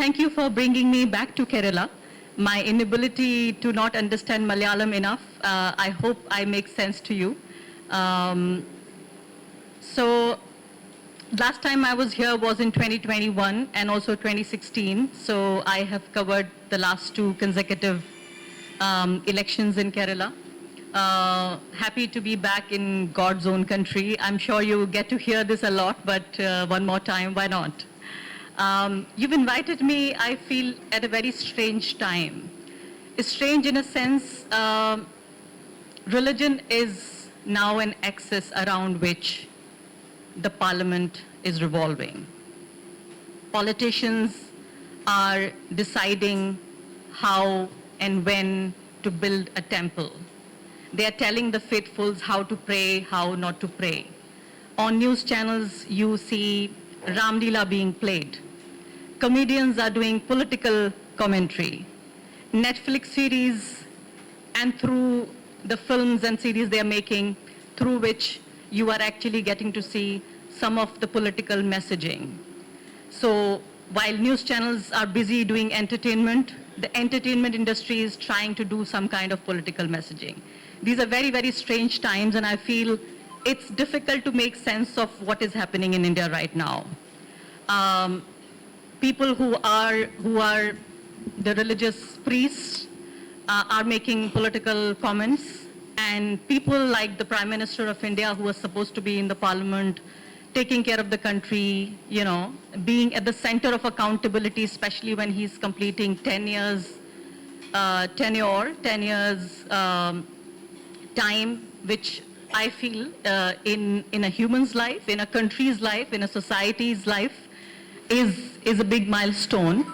thank you for bringing me back to Kerala. My inability to not understand Malayalam enough, I hope I make sense to you. So last time I was here was in 2021 and also 2016. So I have covered the last two consecutive elections in Kerala. Happy to be back in God's own country. I'm sure you get to hear this a lot, but one more time, why not? You've invited me, I feel, at a very strange time. It's strange in a sense, religion is now an axis around which the parliament is revolving. Politicians are deciding how and when to build a temple. They are telling the faithfuls how to pray, how not to pray. On news channels, you see Ram Leela being played. Comedians are doing political commentary. Netflix series, and through the films and series they are making, through which you are actually getting to see some of the political messaging. So while news channels are busy doing entertainment, the entertainment industry is trying to do some kind of political messaging. These are very, very strange times, and I feel it's difficult to make sense of what is happening in India right now. People who are the religious priests are making political comments, and people like the Prime Minister of India, who was supposed to be in the parliament, taking care of the country, you know, being at the center of accountability, especially when he's completing 10 years tenure, 10 years time, which I feel in a human's life, in a country's life, in a society's life, is a big milestone.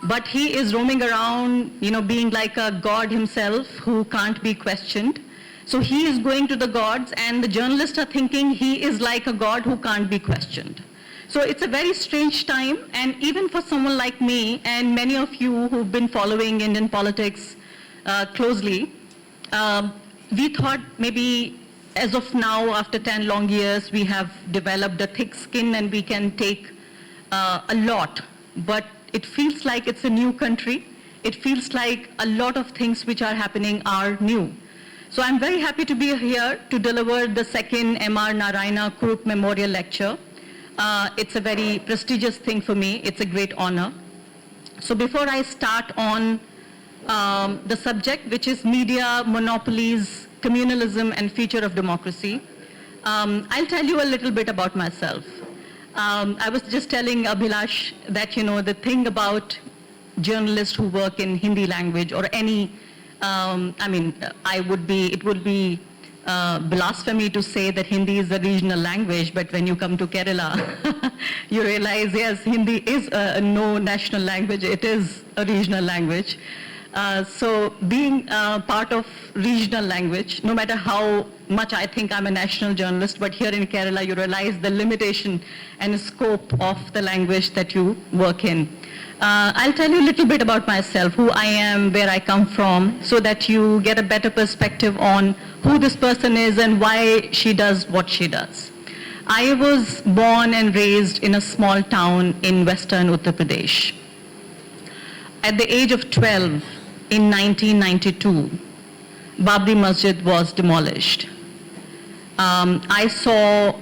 But he is roaming around, you know, being like a god himself who can't be questioned. So he is going to the gods, and the journalists are thinking he is like a god who can't be questioned. So it's a very strange time, and even for someone like me and many of you who've been following Indian politics closely, we thought maybe as of now, after 10 long years, we have developed a thick skin and we can take a lot. But it feels like it's a new country. It feels like a lot of things which are happening are new. So I'm very happy to be here to deliver the second M.R. Narayana Kurup Memorial Lecture. It's a very prestigious thing for me. It's a great honor. So before I start on the subject, which is Media Monopolies, Communalism and Future of Democracy, I'll tell you a little bit about myself. I was just telling Abhilash that, you know, the thing about journalists who work in Hindi language or any, it would be blasphemy to say that Hindi is a regional language, but when you come to Kerala, you realize, yes, Hindi is no national language, it is a regional language. So being part of regional language, no matter how much I think I'm a national journalist, but here in Kerala you realize the limitation and scope of the language that you work in. I'll tell you a little bit about myself, who I am, where I come from, so that you get a better perspective on who this person is and why she does what she does. I was born and raised in a small town in western Uttar Pradesh. At the age of 12, in 1992, Babri Masjid was demolished. I saw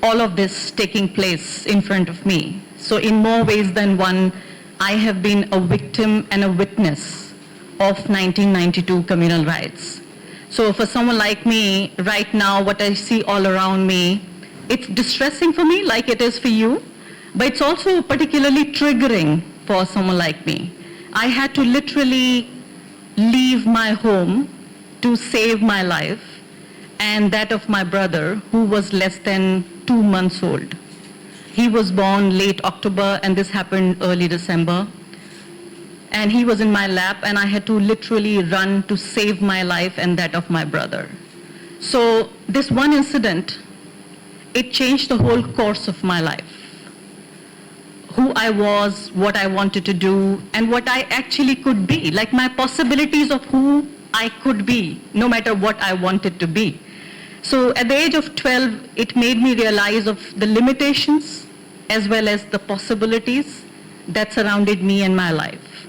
all of this taking place in front of me. So in more ways than one, I have been a victim and a witness of 1992 communal rights. So for someone like me, right now, what I see all around me, it's distressing for me like it is for you, but it's also particularly triggering for someone like me. I had to literally leave my home to save my life and that of my brother, who was less than 2 months old. He was born late October and this happened early December. And he was in my lap and I had to literally run to save my life and that of my brother. So this one incident, it changed the whole course of my life. Who I was, what I wanted to do, and what I actually could be, like my possibilities of who I could be, no matter what I wanted to be. So at the age of 12, it made me realize of the limitations as well as the possibilities that surrounded me and my life.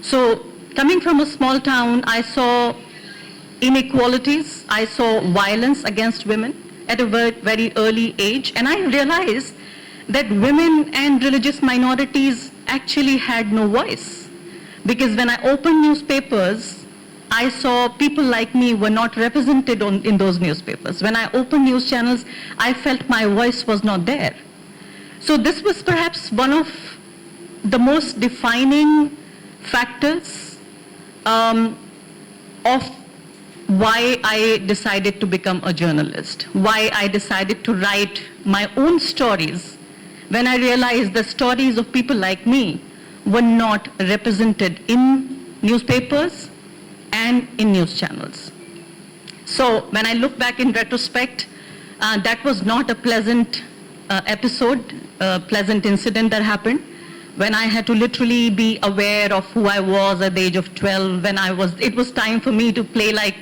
So coming from a small town, I saw inequalities, I saw violence against women at a very early age, and I realized that women and religious minorities actually had no voice. Because when I opened newspapers, I saw people like me were not represented in those newspapers. When I opened news channels, I felt my voice was not there. So this was perhaps one of the most defining factors of why I decided to become a journalist, why I decided to write my own stories when I realized the stories of people like me were not represented in newspapers and in news channels. So when I look back in retrospect, that was not a pleasant episode, a pleasant incident that happened, when I had to literally be aware of who I was at the age of 12, when it was time for me to play like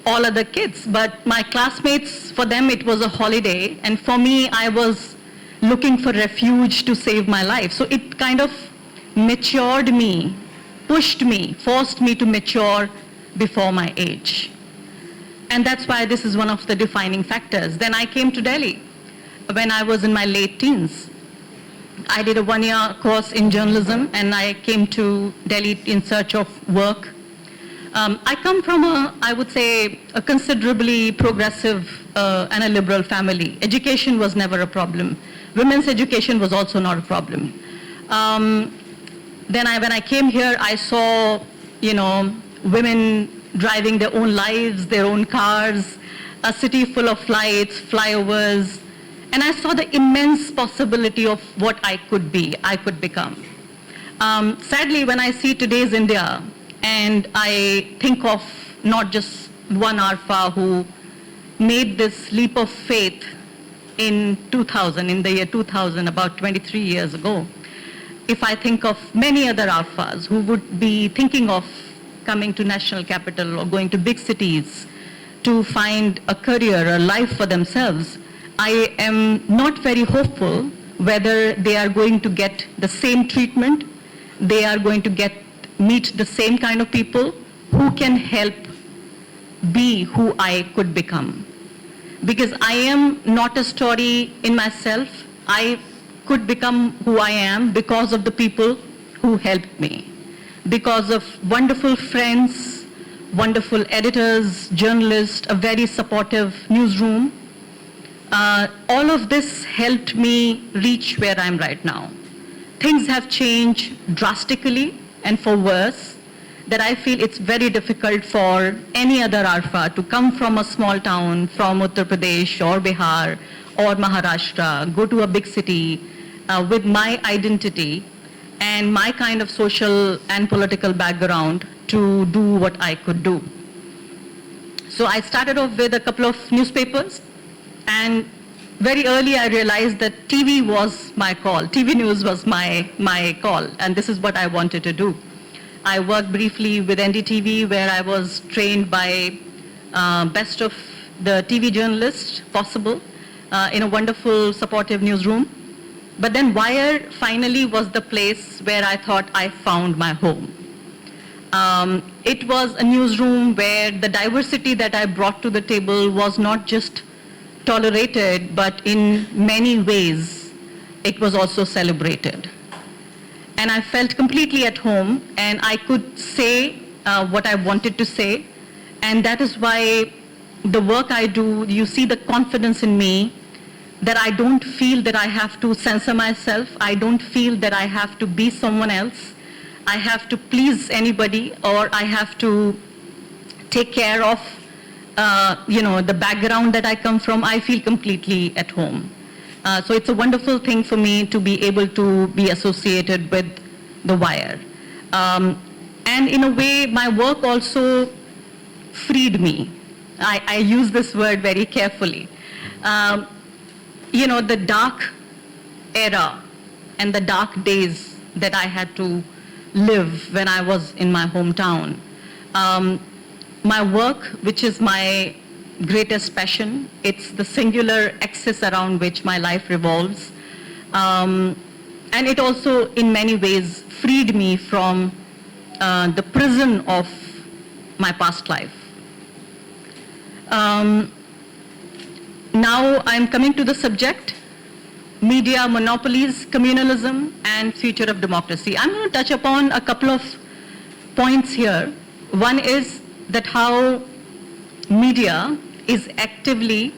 all other kids. But my classmates, for them it was a holiday, and for me I was looking for refuge to save my life. So it kind of matured me, pushed me, forced me to mature before my age. And that's why this is one of the defining factors. Then I came to Delhi when I was in my late teens. I did a one-year course in journalism, and I came to Delhi in search of work. I come from I would say, a considerably progressive and a liberal family. Education was never a problem. Women's education was also not a problem. Then when I came here, I saw, women driving their own lives, their own cars, a city full of lights, flyovers, and I saw the immense possibility of what I could be, I could become. Sadly, when I see today's India, and I think of not just one Arfa who made this leap of faith in the year 2000, about 23 years ago. If I think of many other Arfas who would be thinking of coming to national capital or going to big cities to find a career, a life for themselves, I am not very hopeful whether they are going to get the same treatment, they are going to meet the same kind of people who can help be who I could become. Because I am not a story in myself. I could become who I am because of the people who helped me, because of wonderful friends, wonderful editors, journalists, a very supportive newsroom. All of this helped me reach where I am right now. Things have changed drastically and for worse, that I feel it's very difficult for any other Arfa to come from a small town, from Uttar Pradesh or Bihar or Maharashtra, go to a big city with my identity and my kind of social and political background to do what I could do. So I started off with a couple of newspapers, and very early I realized that TV was my call. TV news was my call, and this is what I wanted to do. I worked briefly with NDTV, where I was trained by best of the TV journalists possible in a wonderful, supportive newsroom. But then Wire finally was the place where I thought I found my home. It was a newsroom where the diversity that I brought to the table was not just tolerated, but in many ways, it was also celebrated. And I felt completely at home, and I could say what I wanted to say. And that is why the work I do, you see the confidence in me, that I don't feel that I have to censor myself. I don't feel that I have to be someone else. I have to please anybody, or I have to take care of the background that I come from. I feel completely at home. So it's a wonderful thing for me to be able to be associated with the Wire. And in a way, my work also freed me. I use this word very carefully. The dark era and the dark days that I had to live when I was in my hometown. My work, which is my greatest passion, it's the singular axis around which my life revolves. And it also, in many ways, freed me from the prison of my past life. Now I'm coming to the subject, media monopolies, communalism, and future of democracy. I'm going to touch upon a couple of points here. One is that how media is actively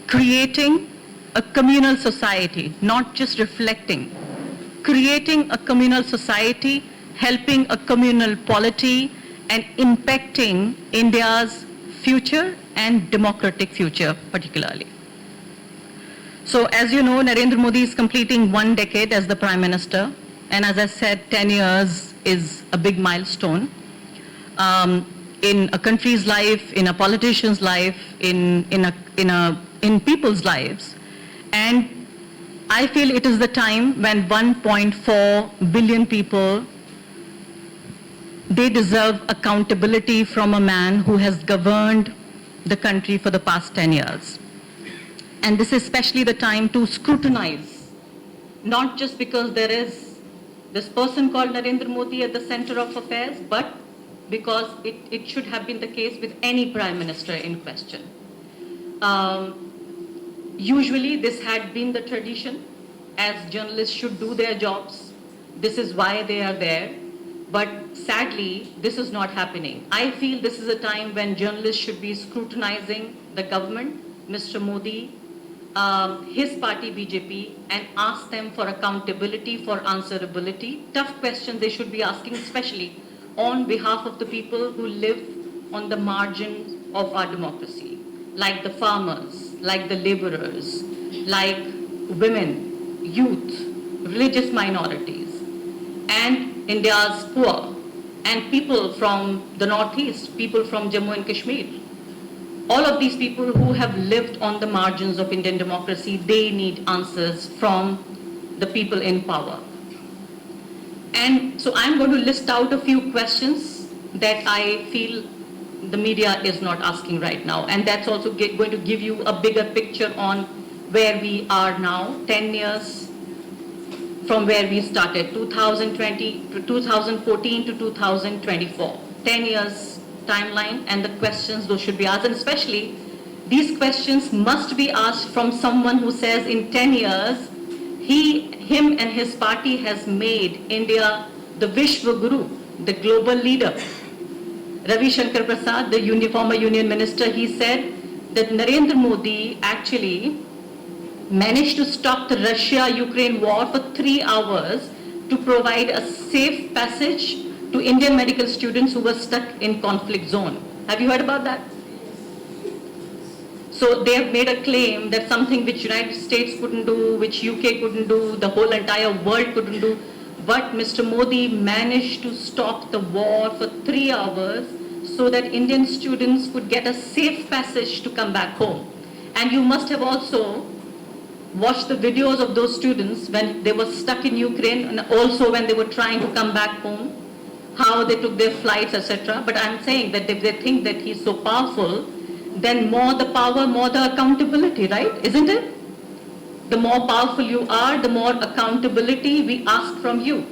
creating a communal society, not just reflecting, creating a communal society, helping a communal polity, and impacting India's future and democratic future particularly. So as you know, Narendra Modi is completing 1 decade as the Prime Minister, and as I said, 10 years is a big milestone in a country's life, in a politician's life, in people's lives. And I feel it is the time when 1.4 billion people, they deserve accountability from a man who has governed the country for the past 10 years. And this is especially the time to scrutinize, not just because there is this person called Narendra Modi at the center of affairs, but because it should have been the case with any Prime Minister in question. Usually this had been the tradition, as journalists should do their jobs. This is why they are there. But sadly, this is not happening. I feel this is a time when journalists should be scrutinizing the government, Mr. Modi, his party BJP, and ask them for accountability, for answerability. Tough questions they should be asking, especially on behalf of the people who live on the margins of our democracy, like the farmers, like the laborers, like women, youth, religious minorities, and India's poor, and people from the Northeast, people from Jammu and Kashmir. All of these people who have lived on the margins of Indian democracy, they need answers from the people in power. And so I'm going to list out a few questions that I feel the media is not asking right now. And that's also going to give you a bigger picture on where we are now, 10 years from where we started, 2014 to 2024, 10 years timeline, and the questions those should be asked. And especially, these questions must be asked from someone who says in 10 years, him and his party has made India the Vishwa Guru, the global leader. Ravi Shankar Prasad, the former union minister, he said that Narendra Modi actually managed to stop the Russia-Ukraine war for 3 hours to provide a safe passage to Indian medical students who were stuck in conflict zone. Have you heard about that? So they have made a claim that something which United States couldn't do, which UK couldn't do, the whole entire world couldn't do, but Mr. Modi managed to stop the war for 3 hours so that Indian students could get a safe passage to come back home. And you must have also watched the videos of those students when they were stuck in Ukraine, and also when they were trying to come back home, how they took their flights, etc. But I'm saying that if they think that he's so powerful, then more the power, more the accountability, right? Isn't it? The more powerful you are, the more accountability we ask from you.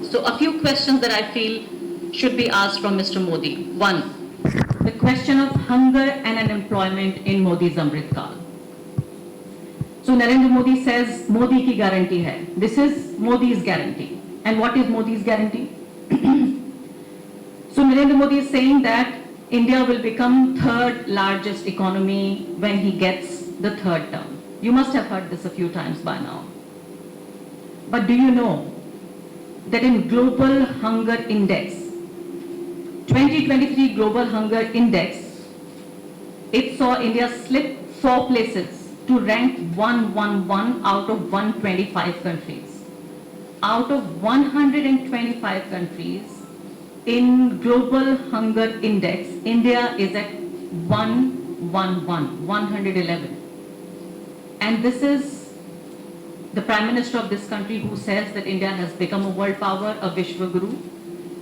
So a few questions that I feel should be asked from Mr. Modi. One, the question of hunger and unemployment in Modi's Amrit Kal. So Narendra Modi says, Modi ki guarantee hai. This is Modi's guarantee. And what is Modi's guarantee? So Narendra Modi is saying that India will become third largest economy when he gets the third term. You must have heard this a few times by now. But do you know that in Global Hunger Index, 2023 Global Hunger Index, it saw India slip 4 places to rank 111 out of 125 countries. Out of 125 countries, in Global Hunger Index, India is at 111. And this is the Prime Minister of this country who says that India has become a world power, a Vishwa Guru,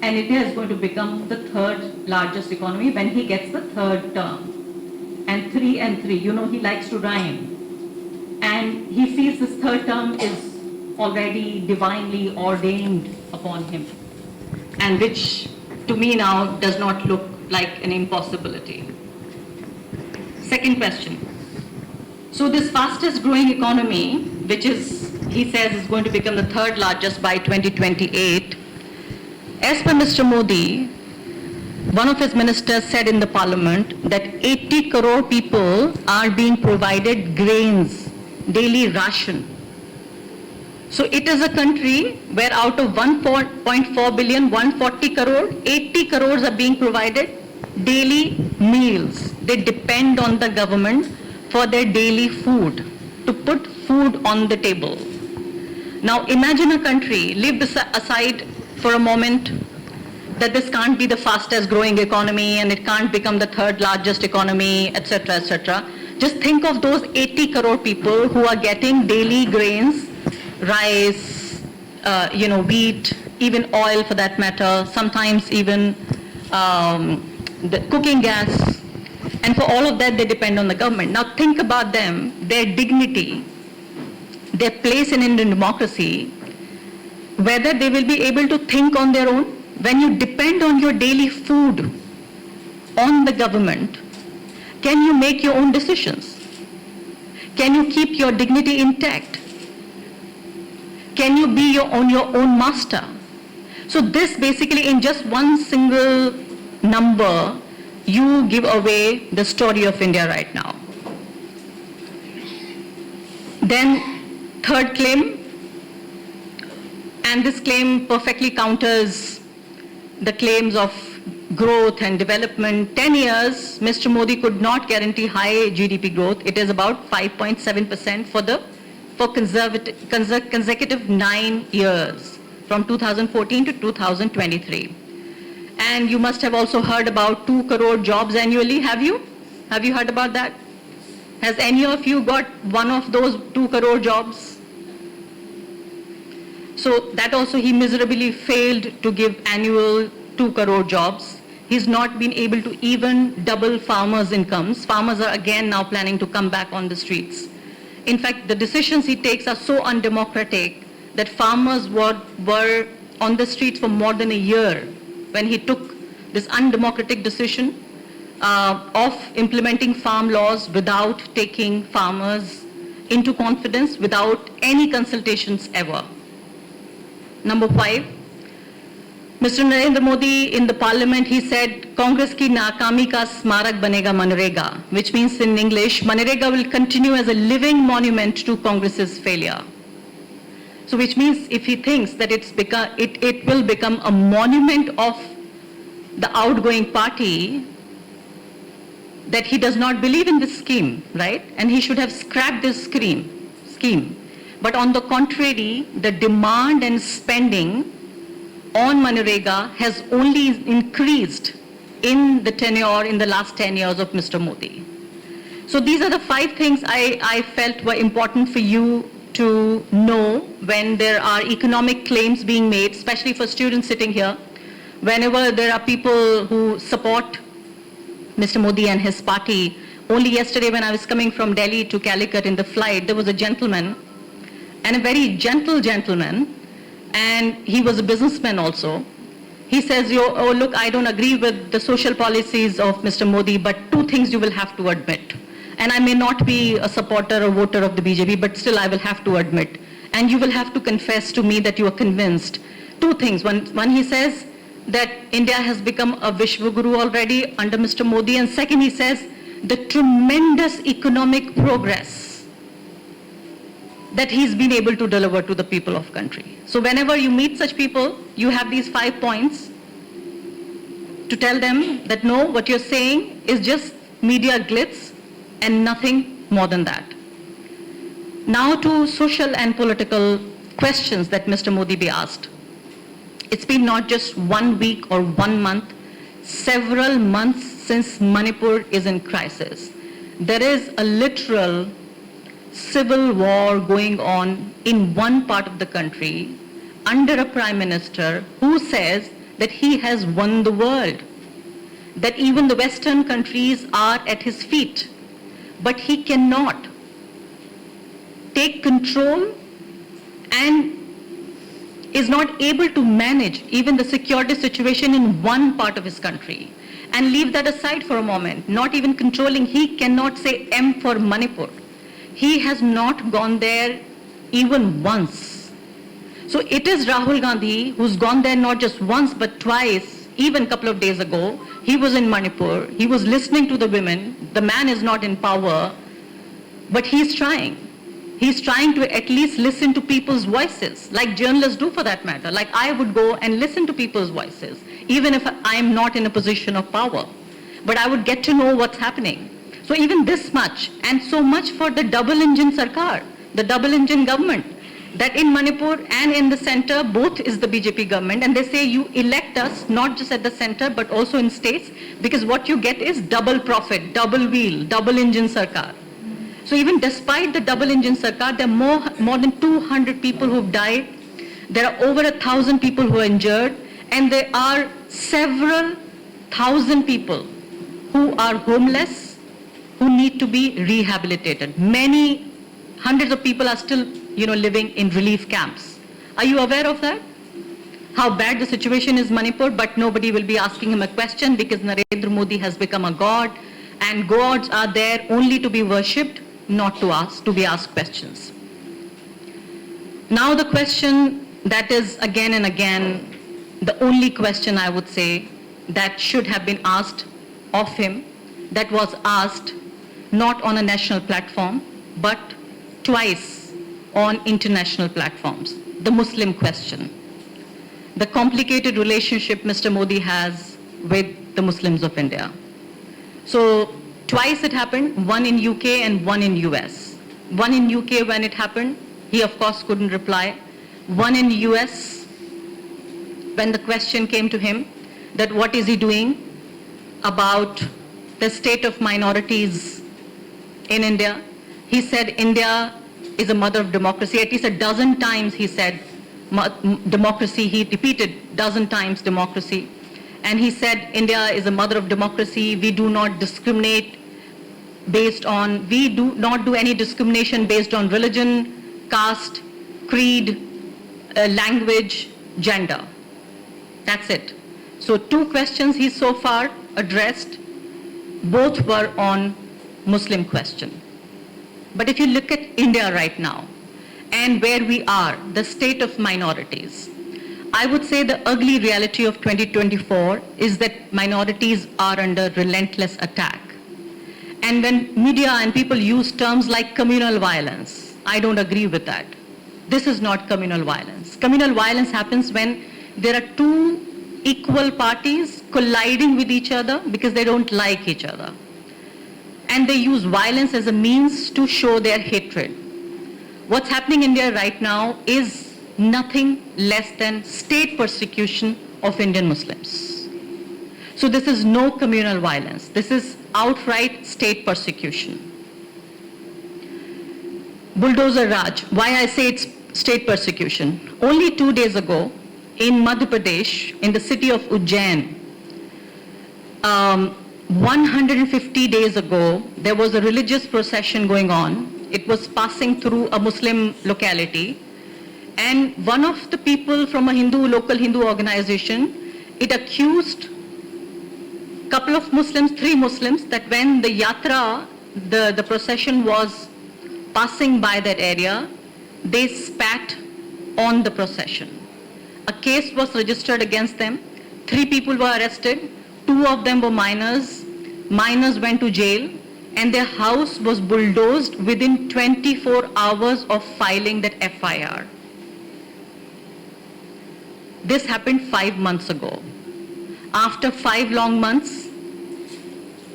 and India is going to become the third largest economy when he gets the third term. And 3 and 3, you know he likes to rhyme. And he feels this third term is already divinely ordained upon him, and which to me now does not look like an impossibility. Second question. So this fastest growing economy, which is, he says, is going to become the third largest by 2028, as per Mr. Modi, one of his ministers said in the parliament that 80 crore people are being provided grains, daily ration. So it is a country where out of 1.4 billion, 140 crore, 80 crores are being provided daily meals. They depend on the government for their daily food, to put food on the table. Now imagine a country, leave aside for a moment that this can't be the fastest growing economy and it can't become the third largest economy, etc., etc. Just think of those 80 crore people who are getting daily grains, rice, wheat, even oil for that matter, sometimes even the cooking gas, and for all of that they depend on the government. Now think about them, their dignity, their place in Indian democracy, whether they will be able to think on their own. When you depend on your daily food on the government, can you make your own decisions? Can you keep your dignity intact? Can you be your own master? So this basically, in just one single number, you give away the story of India right now. Then third claim, and this claim perfectly counters the claims of growth and development. 10 years, Mr. Modi could not guarantee high GDP growth. It is about 5.7% for consecutive 9 years, from 2014 to 2023. And you must have also heard about 2 crore jobs annually. Have you? Have you heard about that? Has any of you got one of those 2 crore jobs? So that also he miserably failed to give annual 2 crore jobs. He's not been able to even double farmers' incomes. Farmers are again now planning to come back on the streets. In fact, the decisions he takes are so undemocratic that farmers were on the streets for more than a year when he took this undemocratic decision of implementing farm laws without taking farmers into confidence, without any consultations ever. Number 5, Mr. Narendra Modi in the parliament, he said, Congress ki naakami ka smarak banega Manrega, which means in English, Manrega will continue as a living monument to Congress's failure. So which means if he thinks that it will become a monument of the outgoing party, that he does not believe in this scheme, right? And he should have scrapped this scheme. But on the contrary, the demand and spending on Manrega has only increased in the last 10 years of Mr. Modi. So these are the 5 things I felt were important for you to know when there are economic claims being made, especially for students sitting here. Whenever there are people who support Mr. Modi and his party. Only yesterday when I was coming from Delhi to Calicut in the flight, there was a gentleman, and a very gentle gentleman, and he was a businessman also. He says, oh look, I don't agree with the social policies of Mr. Modi, but 2 things you will have to admit. And I may not be a supporter or voter of the BJP, but still I will have to admit. And you will have to confess to me that you are convinced. 2 things. One, he says that India has become a Vishwa Guru already under Mr. Modi. And second, he says the tremendous economic progress that he's been able to deliver to the people of country. So whenever you meet such people, you have these 5 points to tell them that no, what you're saying is just media glitz and nothing more than that. Now to social and political questions that Mr. Modi be asked. It's been not just 1 week or 1 month, several months since Manipur is in crisis. There is a literal civil war going on in one part of the country under a prime minister who says that he has won the world, that even the Western countries are at his feet, but he cannot take control and is not able to manage even the security situation in one part of his country. And leave that aside for a moment, not even controlling, he cannot say M for Manipur. He has not gone there even once. So it is Rahul Gandhi who's gone there not just once but twice, even a couple of days ago. He was in Manipur, he was listening to the women. The man is not in power, but he's trying. He's trying to at least listen to people's voices, like journalists do for that matter. Like I would go and listen to people's voices, even if I'm not in a position of power. But I would get to know what's happening. So even this much, and so much for the double-engine sarkar, the double-engine government, that in Manipur and in the center, both is the BJP government, and they say you elect us not just at the center, but also in states, because what you get is double profit, double wheel, double-engine sarkar. So even despite the double-engine sarkar, there are more than 200 people who've died. There are over 1,000 people who are injured, and there are several thousand people who are homeless, who need to be rehabilitated. Many hundreds of people are still, living in relief camps. Are you aware of that? How bad the situation is in Manipur, but nobody will be asking him a question because Narendra Modi has become a god, and gods are there only to be worshipped, not to be asked questions. Now the question that is again and again, the only question I would say that should have been asked of him, that was asked not on a national platform, but twice on international platforms, the Muslim question. The complicated relationship Mr. Modi has with the Muslims of India. So twice it happened, one in UK and one in US. One in UK when it happened, he of course couldn't reply. One in US, when the question came to him that what is he doing about the state of minorities in India, he said India is a mother of democracy. At least a dozen times he said democracy, he repeated dozen times democracy. And he said India is a mother of democracy, we do not discriminate we do not do any discrimination based on religion, caste, creed, language, gender. That's it. So 2 questions he so far addressed, both were on Muslim question. But if you look at India right now and where we are, the state of minorities, I would say the ugly reality of 2024 is that minorities are under relentless attack. And when media and people use terms like communal violence, I don't agree with that. This is not communal violence. Communal violence happens when there are 2 equal parties colliding with each other because they don't like each other. And they use violence as a means to show their hatred. What's happening in India right now is nothing less than state persecution of Indian Muslims. So this is no communal violence. This is outright state persecution. Bulldozer Raj, why I say it's state persecution. Only 2 days ago in Madhya Pradesh, in the city of Ujjain, 150 days ago, there was a religious procession going on. It was passing through a Muslim locality. And one of the people from a local Hindu organization, it accused a couple of Muslims, 3 Muslims, that when the yatra, the procession was passing by that area, they spat on the procession. A case was registered against them. 3 people were arrested. 2 of them were minors. Minors went to jail, and their house was bulldozed within 24 hours of filing that FIR. This happened 5 months ago. After 5 long months,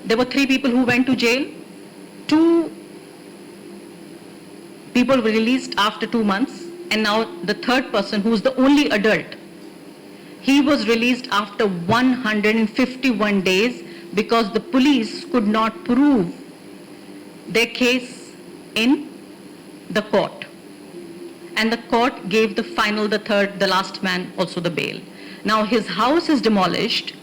there were 3 people who went to jail. 2 people were released after 2 months, and now the 3rd person, who is the only adult, he was released after 151 days because the police could not prove their case in the court. And the court gave the final, the last man also the bail. Now his house is demolished,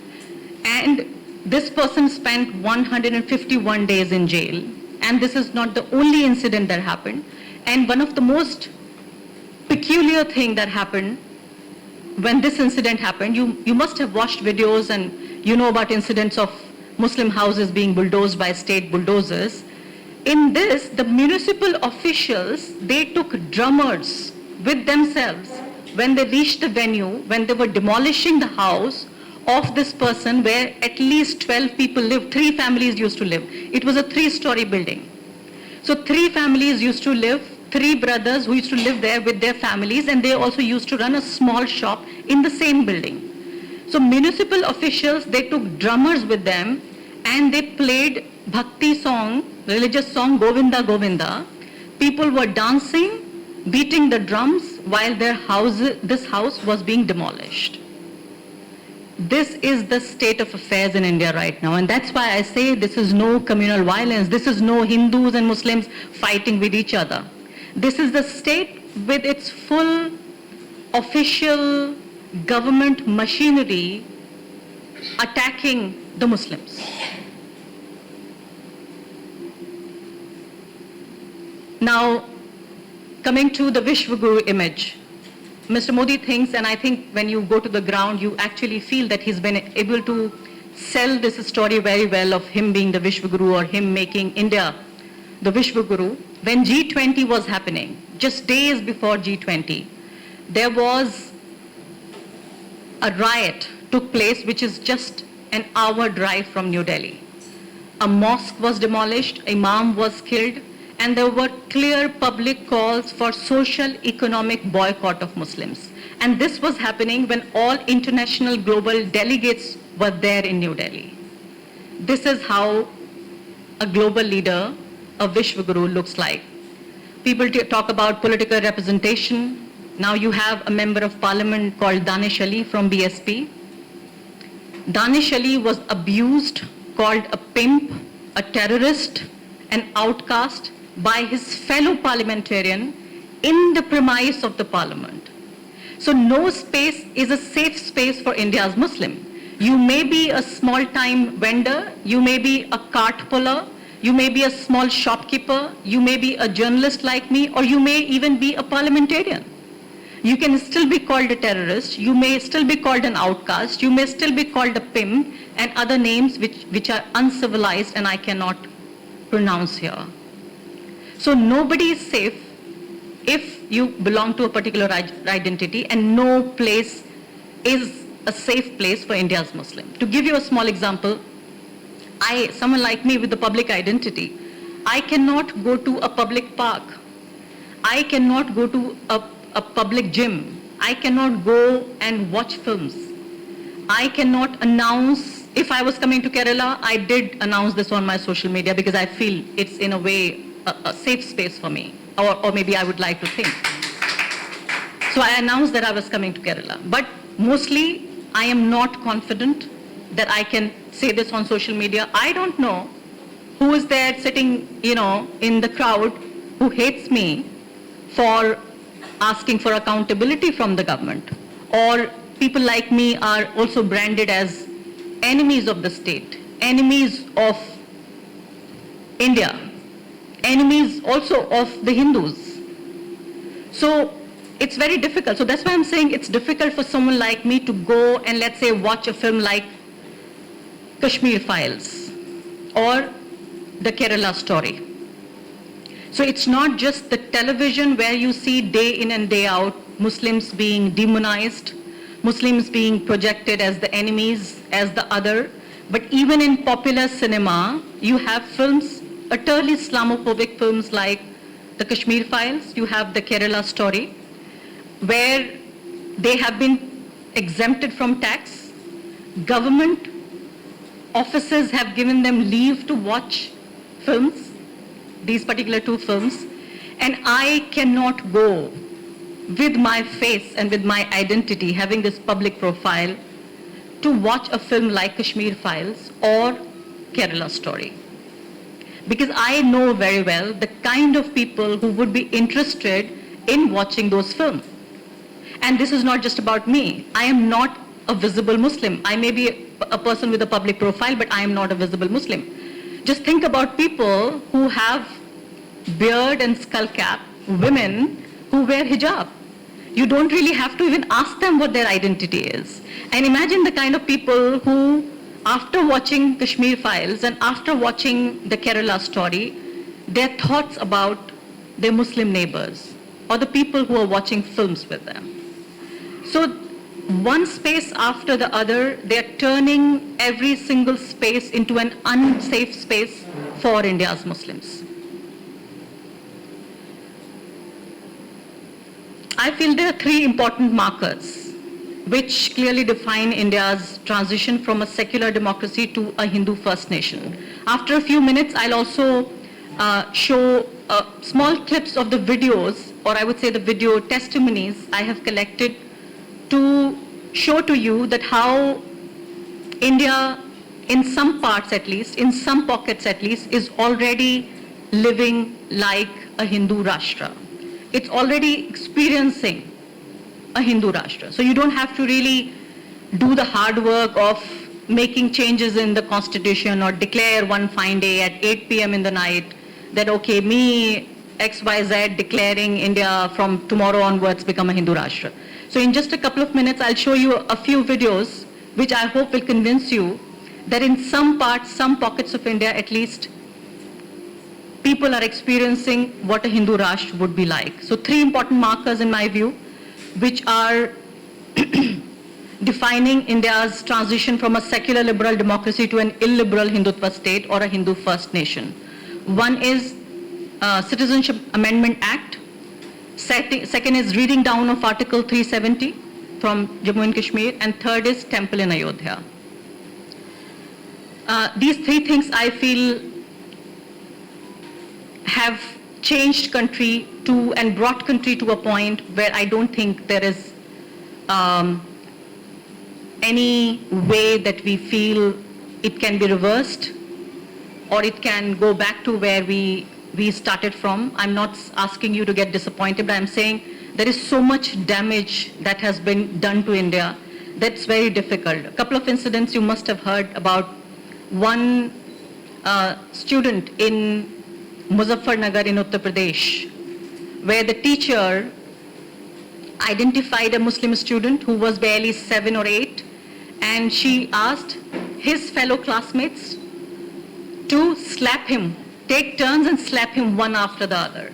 and this person spent 151 days in jail. And this is not the only incident that happened. And one of the most peculiar thing that happened when this incident happened, you must have watched videos and you know about incidents of Muslim houses being bulldozed by state bulldozers. In this, the municipal officials, they took drummers with themselves when they reached the venue, when they were demolishing the house of this person where at least 12 people lived, 3 families used to live. It was a 3-story building. So 3 families used to live, 3 brothers who used to live there with their families, and they also used to run a small shop in the same building. So municipal officials, they took drummers with them and they played bhakti song, religious song, Govinda Govinda. People were dancing, beating the drums while this house was being demolished. This is the state of affairs in India right now, and that's why I say this is no communal violence. This is no Hindus and Muslims fighting with each other. This is the state with its full official government machinery attacking the Muslims. Now, coming to the Vishwaguru image, Mr. Modi thinks, and I think when you go to the ground, you actually feel that he's been able to sell this story very well of him being the Vishwaguru or him making India the Vishwaguru. When G20 was happening, just days before G20, there was a riot took place which is just an hour drive from New Delhi. A mosque was demolished, imam was killed, and there were clear public calls for social economic boycott of Muslims. And this was happening when all international global delegates were there in New Delhi. This is how a global leader, a Vishwaguru, looks like. People talk about political representation. Now you have a member of parliament called Danish Ali from BSP. Danish Ali was abused, called a pimp, a terrorist, an outcast by his fellow parliamentarian in the premise of the parliament. So no space is a safe space for India's Muslim. You may be a small-time vendor, you may be a cart puller, you may be a small shopkeeper, you may be a journalist like me, or you may even be a parliamentarian. You can still be called a terrorist, you may still be called an outcast, you may still be called a pimp, and other names which are uncivilized and I cannot pronounce here. So nobody is safe if you belong to a particular identity, and no place is a safe place for India's Muslim. To give you a small example, someone like me with a public identity, I cannot go to a public park. I cannot go to a public gym. I cannot go and watch films. I cannot announce, if I was coming to Kerala, I did announce this on my social media because I feel it's in a way a safe space for me, or maybe I would like to think. So I announced that I was coming to Kerala. But mostly, I am not confident that I can say this on social media. I don't know who is there sitting, in the crowd who hates me for asking for accountability from the government. Or people like me are also branded as enemies of the state, enemies of India, enemies also of the Hindus. So it's very difficult. So that's why I'm saying it's difficult for someone like me to go and, let's say, watch a film like Kashmir Files or the Kerala Story. So it's not just the television where you see day in and day out Muslims being demonized, Muslims being projected as the enemies, as the other, but even in popular cinema, you have films, utterly Islamophobic films like the Kashmir Files, you have the Kerala Story, where they have been exempted from tax. Government offices have given them leave to watch films, these particular 2 films, and I cannot go with my face and with my identity, having this public profile, to watch a film like Kashmir Files or Kerala Story. Because I know very well the kind of people who would be interested in watching those films. And this is not just about me. I am not a visible Muslim. I may be a person with a public profile, but I am not a visible Muslim. Just think about people who have beard and skull cap, women who wear hijab. You don't really have to even ask them what their identity is. And imagine the kind of people who, after watching Kashmir Files and after watching the Kerala story, their thoughts about their Muslim neighbors or the people who are watching films with them. So one space after the other, they're turning every single space into an unsafe space for India's Muslims. I feel there are three important markers which clearly define India's transition from a secular democracy to a Hindu first nation. After a few minutes, I'll also show small clips of the videos, or I would say the video testimonies I have collected to show to you that how India, in some parts at least, in some pockets at least, is already living like a Hindu Rashtra. It's already experiencing a Hindu Rashtra. So you don't have to really do the hard work of making changes in the constitution or declare one fine day at 8 p.m. in the night that, okay, me, XYZ declaring India from tomorrow onwards become a Hindu Rashtra. So in just a couple of minutes, I'll show you a few videos which I hope will convince you that in some parts, some pockets of India at least, people are experiencing what a Hindu Rashtra would be like. So three important markers in my view, which are defining India's transition from a secular liberal democracy to an illiberal Hindutva state or a Hindu first nation. One is Citizenship Amendment Act. Second is reading down of Article 370 from Jammu and Kashmir. And third is Temple in Ayodhya. These three things I feel have changed country to and brought country to a point where I don't think there is any way that we feel it can be reversed or it can go back to where we started from. I'm not asking you to get disappointed, but I'm saying there is so much damage that has been done to India that's very difficult. A couple of incidents you must have heard about. One student in Muzaffarnagar in Uttar Pradesh, where the teacher identified a Muslim student who was barely 7 or 8, and she asked his fellow classmates to slap him, take turns and slap him one after the other.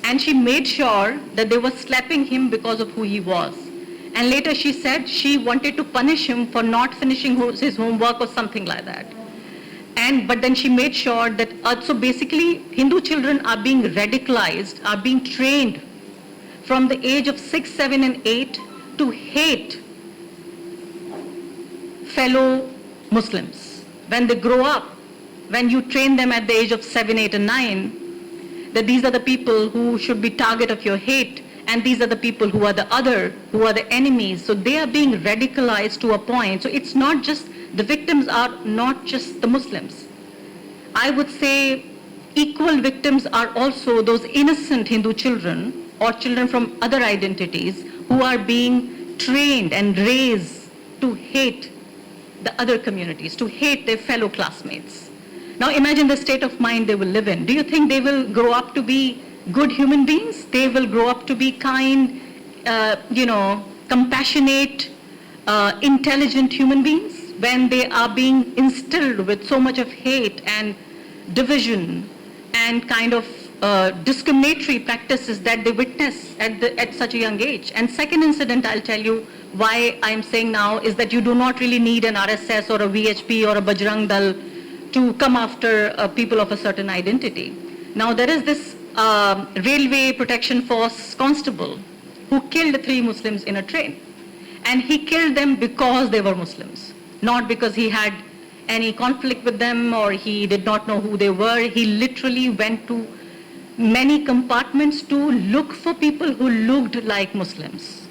And she made sure that they were slapping him because of who he was. And later she said she wanted to punish him for not finishing his homework or something like that. But then she made sure that, so basically Hindu children are being radicalized, are being trained from the age of 6, 7 and 8 to hate fellow Muslims. When they grow up, when you train them at the age of 7, 8 and 9, that these are the people who should be target of your hate, and these are the people who are the other, who are the enemies. So they are being radicalized to a point. So it's not just, the victims are not just the Muslims. I would say equal victims are also those innocent Hindu children or children from other identities who are being trained and raised to hate the other communities, to hate their fellow classmates. Now imagine the state of mind they will live in. Do you think they will grow up to be good human beings? They will grow up to be kind, compassionate, intelligent human beings when they are being instilled with so much of hate and division and kind of discriminatory practices that they witness at such a young age. And second incident I'll tell you why I'm saying now is that you do not really need an RSS or a VHP or a Bajrang Dal to come after people of a certain identity. Now there is this Railway Protection Force constable who killed 3 Muslims in a train. And he killed them because they were Muslims, not because he had any conflict with them or he did not know who they were. He literally went to many compartments to look for people who looked like Muslims.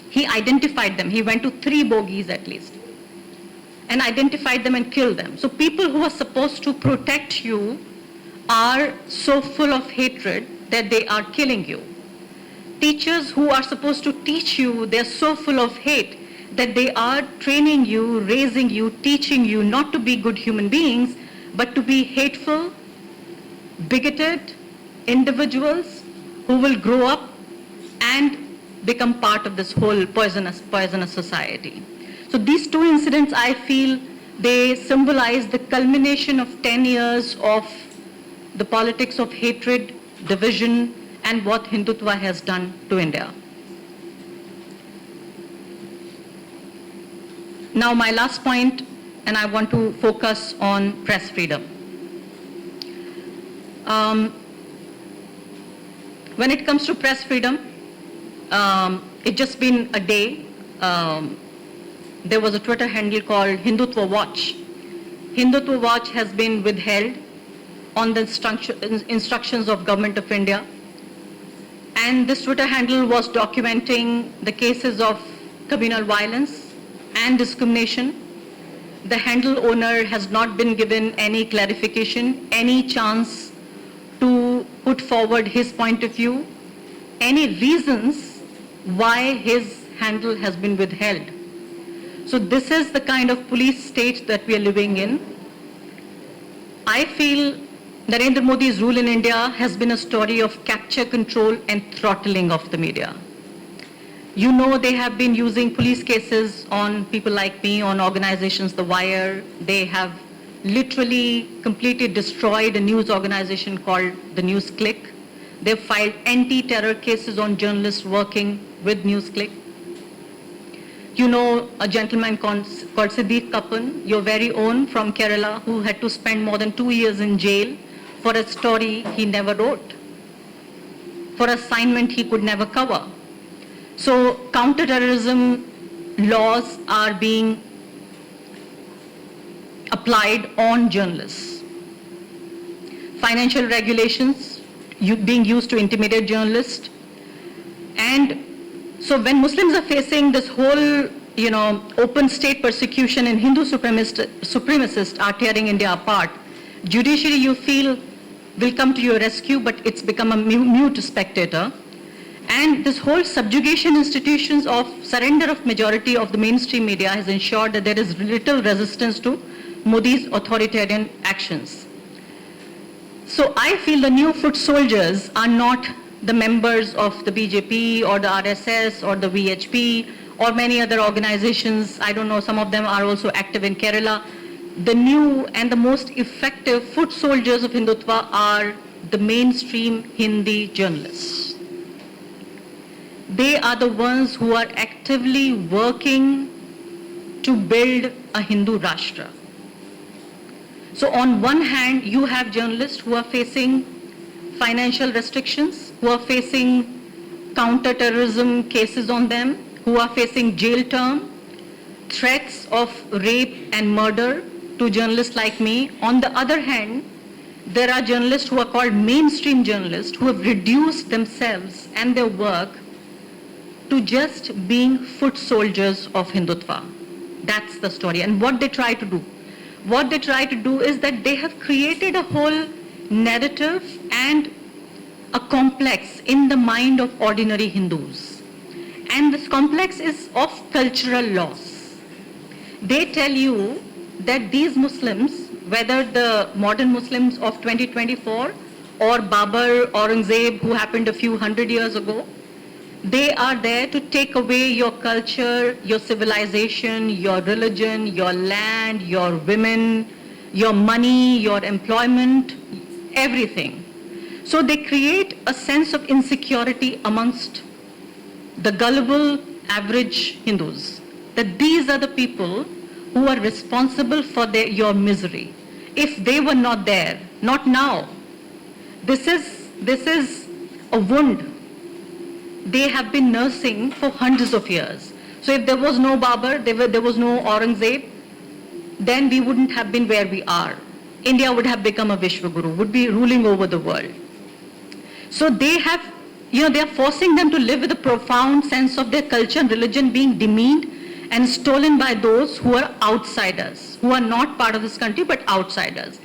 He identified them. He went to 3 bogies at least and identified them and killed them. So people who are supposed to protect you are so full of hatred that they are killing you. Teachers who are supposed to teach you, they're so full of hate that they are training you, raising you, teaching you not to be good human beings, but to be hateful, bigoted individuals who will grow up and become part of this whole poisonous society. So these two incidents, I feel, they symbolize the culmination of 10 years of the politics of hatred, division, and what Hindutva has done to India. Now my last point, and I want to focus on press freedom. When it comes to press freedom, it's just been a day. There was a Twitter handle called Hindutva Watch. Hindutva Watch has been withheld on the instructions of Government of India. And this Twitter handle was documenting the cases of communal violence and discrimination. The handle owner has not been given any clarification, any chance to put forward his point of view, any reasons why his handle has been withheld. So this is the kind of police state that we are living in. I feel Narendra Modi's rule in India has been a story of capture, control, and throttling of the media. You know, they have been using police cases on people like me, on organizations, The Wire. They have literally completely destroyed a news organization called the News Click. They've filed anti-terror cases on journalists working with News Click. You know a gentleman called Siddiq Kappan, your very own from Kerala, who had to spend more than 2 years in jail for a story he never wrote, for assignment he could never cover. So counterterrorism laws are being applied on journalists. Financial regulations being used to intimidate journalists. And so when Muslims are facing this whole, open state persecution and Hindu supremacists are tearing India apart, judiciary, you feel, will come to your rescue, but it's become a mute spectator. And this whole subjugation institutions of surrender of majority of the mainstream media has ensured that there is little resistance to Modi's authoritarian actions. So I feel the new foot soldiers are not the members of the BJP or the RSS or the VHP or many other organizations. I don't know, some of them are also active in Kerala. The new and the most effective foot soldiers of Hindutva are the mainstream Hindi journalists. They are the ones who are actively working to build a Hindu Rashtra. So on one hand, you have journalists who are facing financial restrictions, who are facing counter-terrorism cases on them, who are facing jail term, threats of rape and murder to journalists like me. On the other hand, there are journalists who are called mainstream journalists who have reduced themselves and their work to just being foot soldiers of Hindutva. That's the story. And what they try to do? What they try to do is that they have created a whole narrative and a complex in the mind of ordinary Hindus. And this complex is of cultural loss. They tell you that these Muslims, whether the modern Muslims of 2024 or Babur, Aurangzeb, who happened a few hundred years ago, they are there to take away your culture, your civilization, your religion, your land, your women, your money, your employment, everything. So they create a sense of insecurity amongst the gullible average Hindus, that these are the people who are responsible for your misery. If they were not there, not now. This is a wound they have been nursing for hundreds of years. So if there was no Babur, there was no Aurangzeb, then we wouldn't have been where we are. India would have become a Vishwaguru, would be ruling over the world. So they have, they are forcing them to live with a profound sense of their culture and religion being demeaned and stolen by those who are outsiders, who are not part of this country but outsiders.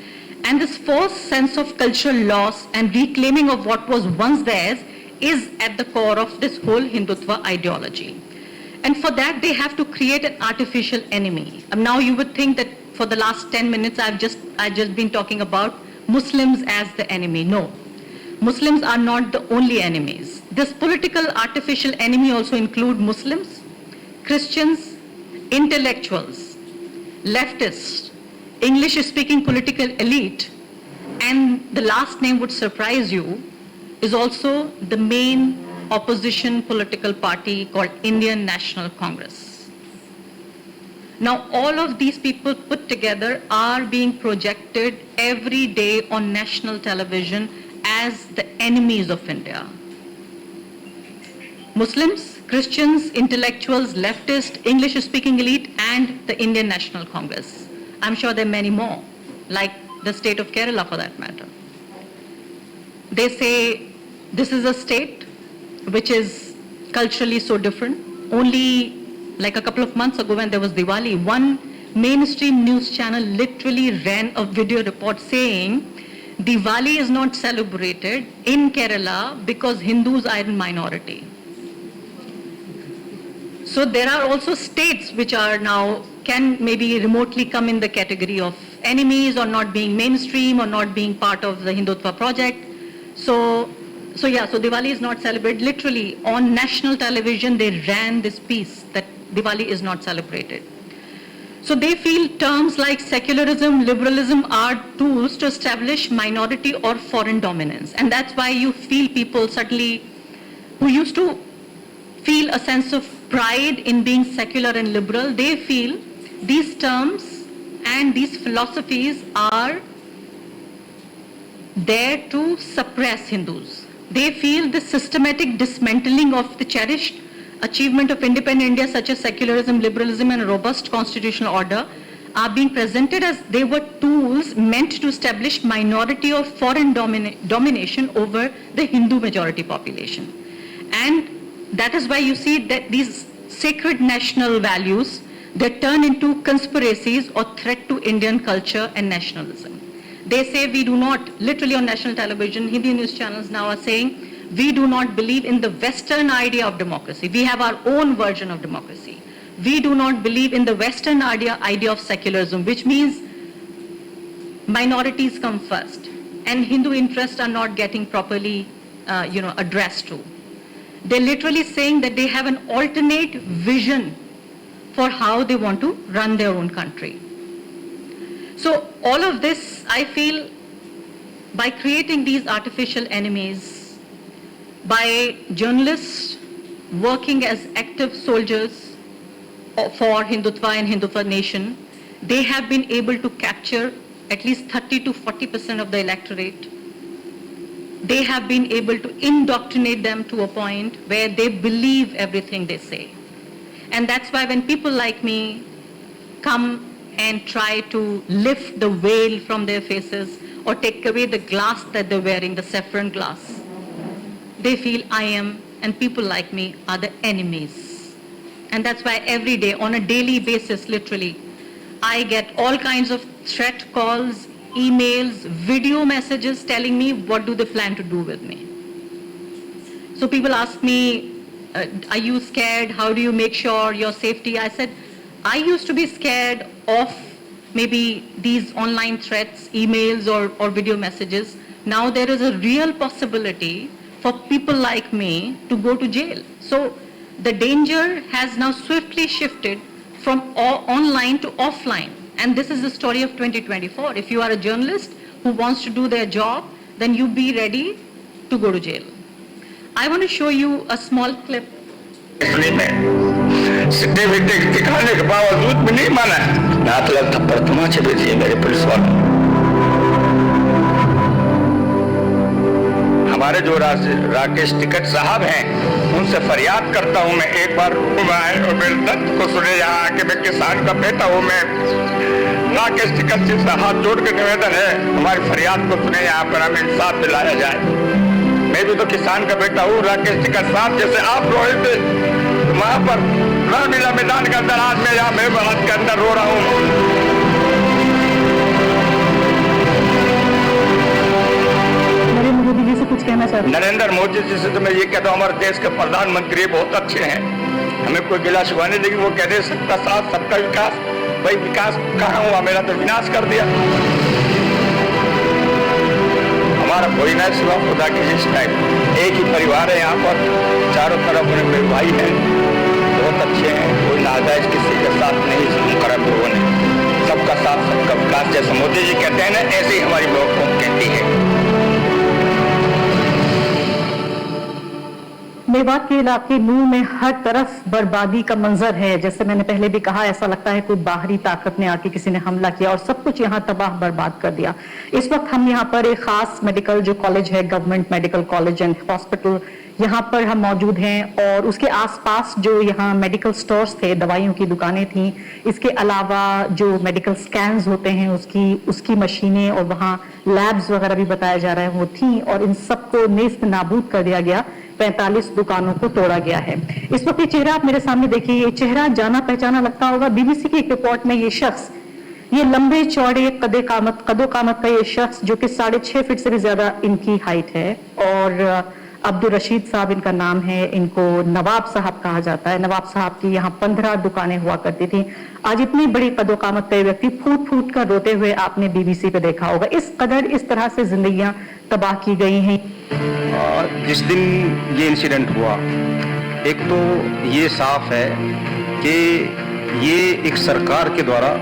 And this false sense of cultural loss and reclaiming of what was once theirs is at the core of this whole Hindutva ideology. And for that, they have to create an artificial enemy. Now you would think that for the last 10 minutes, I've just been talking about Muslims as the enemy. No. Muslims are not the only enemies. This political artificial enemy also include Muslims, Christians, intellectuals, leftists, English-speaking political elite, and the last name would surprise you, is also the main opposition political party called Indian National Congress. Now, all of these people put together are being projected every day on national television as the enemies of India. Muslims, Christians, intellectuals, leftists, English-speaking elite, and the Indian National Congress. I'm sure there are many more, like the state of Kerala for that matter. They say this is a state which is culturally so different. Only like a couple of months ago when there was Diwali, one mainstream news channel literally ran a video report saying Diwali is not celebrated in Kerala because Hindus are in minority. So there are also states which are now, can maybe remotely come in the category of enemies or not being mainstream or not being part of the Hindutva project. So Diwali is not celebrated. Literally on national television they ran this piece that Diwali is not celebrated. So they feel terms like secularism, liberalism are tools to establish minority or foreign dominance. And that's why you feel people suddenly who used to feel a sense of pride in being secular and liberal, they feel these terms and these philosophies are there to suppress Hindus. They feel the systematic dismantling of the cherished achievement of independent India such as secularism, liberalism and a robust constitutional order are being presented as they were tools meant to establish minority or foreign domination over the Hindu majority population. And that is why you see that these sacred national values, they turn into conspiracies or threat to Indian culture and nationalism. They say we do not, literally on national television, Hindi news channels now are saying, we do not believe in the Western idea of democracy. We have our own version of democracy. We do not believe in the Western idea of secularism, which means minorities come first and Hindu interests are not getting properly addressed to. They're literally saying that they have an alternate vision for how they want to run their own country. So all of this, I feel, by creating these artificial enemies, by journalists working as active soldiers for Hindutva and Hindutva nation, they have been able to capture at least 30 to 40% of the electorate. They have been able to indoctrinate them to a point where they believe everything they say. And that's why when people like me come and try to lift the veil from their faces or take away the glass that they're wearing, the saffron glass, they feel I am and people like me are the enemies. And that's why every day, on a daily basis, literally, I get all kinds of threat calls, emails, video messages telling me what do they plan to do with me. So people ask me, are you scared? How do you make sure your safety? I said, I used to be scared of maybe these online threats, emails or video messages. Now there is a real possibility for people like me to go to jail. So the danger has now swiftly shifted from online to offline. And this is the story of 2024. If you are a journalist who wants to do their job, then you be ready to go to jail. I want to show you a small clip. Certificate दिखाने के बावजूद भी नहीं माना, नात लग थप्पड़ तमाचे भी दिए मेरे पुलिस वालों। हमारे जो राकेश टिकट साहब हैं, उनसे फरियाद करता हूं मैं, एक बार मेरे दर्द को सुने यहाँ आके, मैं किसान का बेटा हूं, मैं राकेश टिकट जी से हाथ जोड़ के निवेदन है हमारी फरियाद को सुने, यहाँ पर हमें इंसाफ दिलाया जाए। मैं भी तो किसान का बेटा हूँ, राकेश टिकट साहब जैसे आप रोए थे वहां पर रामलीला मैदान के अंदर, आज मैं यहाँ मेरे हाथ के अंदर रो रहा हूँ। नरेंद्र मोदी जी से कुछ कहना चाहते हैं? नरेंद्र मोदी जी से तो मैं ये कहता हूँ, हमारे देश के प्रधानमंत्री बहुत अच्छे हैं, हमें कोई गिला शिकवा नहीं, लेकिन वो कह रहे सबका साथ सबका विकास, भाई विकास कहाँ हुआ, मेरा तो विनाश कर दिया। हमारा कोई नहीं सिवा खुदा की जिस टाइप, एक ही परिवार परिवार है यहाँ पर, चारों तरफ उन्हें मेरे भाई हैं, बहुत अच्छे हैं, कोई नाजायज किसी के साथ नहीं जुल्म करा लोगों ने, सबका साथ सबका विकास, जैसे मोदी जी कहते हैं ना, ऐसे ही हमारी हुकूमत कहती है। मेवात के इलाके नूह में हर तरफ बर्बादी का मंजर है। जैसे मैंने पहले भी कहा, ऐसा लगता है कोई बाहरी ताकत ने आके किसी ने हमला किया और सब कुछ यहाँ तबाह बर्बाद कर दिया। इस वक्त हम यहाँ पर एक खास मेडिकल जो कॉलेज है, government medical college and hospital, यहाँ पर हम मौजूद हैं और उसके आसपास जो यहाँ मेडिकल स्टोर्स थे, दवाइयों की दुकानें थी, इसके अलावा जो मेडिकल स्कैन्स होते हैं उसकी मशीनें और वहाँ लैब्स वगैरह भी बताया जा रहा है वो थी, और इन सबको नेस्त नाबूद कर दिया गया। 45 दुकानों को तोड़ा गया है। इस वक्त ये चेहरा आप मेरे सामने देखिए, ये चेहरा जाना पहचाना लगता होगा। बीबीसी की एक रिपोर्ट में ये शख्स, ये लंबे चौड़े कदो कामत का ये शख्स जो कि 6.5 फीट से भी ज्यादा इनकी हाइट है, और अब्दुल रशीद साहब इनका नाम है, इनको नवाब साहब कहा जाता है। नवाब साहब की यहाँ 15 दुकानें हुआ करती थी। आज इतनी बड़ी कदो कामत का व्यक्ति फूट फूट कर रोते हुए आपने बीबीसी पे देखा होगा। इस कदर इस तरह से जिंदगियां तबाह की गई हैं। जिस दिन ये इंसिडेंट हुआ, एक तो ये साफ है कि ये एक सरकार के द्वारा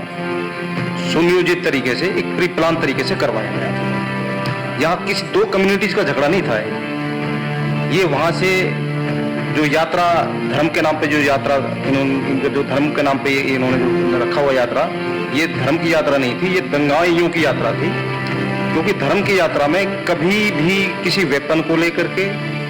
सुनियोजित तरीके से, एक प्री प्लान तरीके से करवाया गया। यहाँ किसी दो कम्युनिटीज का झगड़ा नहीं था। ये वहाँ से जो यात्रा, धर्म के नाम पे जो यात्रा इन्होंने, जो धर्म के नाम पे इन्होंने जो रखा हुआ यात्रा, ये धर्म की यात्रा नहीं थी, ये दंगाइयों की यात्रा थी। क्योंकि धर्म की यात्रा में कभी भी किसी वेपन को लेकर के,